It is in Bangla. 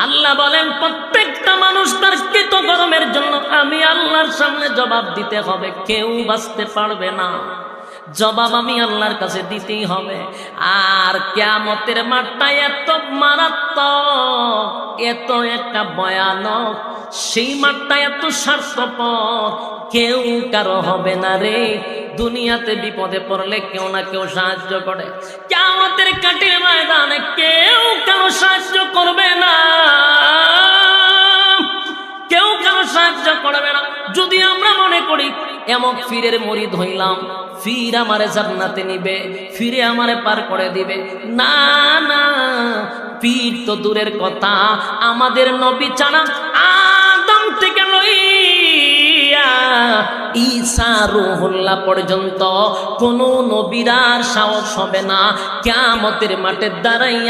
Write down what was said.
আল্লাহ বলেন প্রত্যেকটা মানুষ তার কৃতকর্মের জন্য আমি আল্লাহর সামনে জবাব দিতে হবে, কেউ বাঁচতে পারবে না, জবাব আমি আল্লাহর কাছে দিতেই হবে। আর কিয়ামতের মাঠটা এত মারাত্মক, এত একটা ভয়ানক, সেই মাঠটা এত স্বার্থপর, কেউ কারো হবে না রে। দুনিয়াতে বিপদে পড়লে কেউ না কেউ সাহায্য করে, কিয়ামতের কাঠির ময়দানে কেউ কারো সাহায্য করবে না, কেউ কারো সাহায্য করবে না। যদি আমরা মনে করি এমক ফিরের মুরিদ হইলাম, ফির আমারে জান্নাতে নিবে, ফিরে আমারে পার করে দিবে, না না, পীর তো দূরের কথা, আমাদের নবী ছাড়া আদম থেকে লইয়া ঈসা রূহুল্লাহ পর্যন্ত কোন নবীর আর সাহস হবে না কিয়ামতের মাঠে দাঁড়াইয়া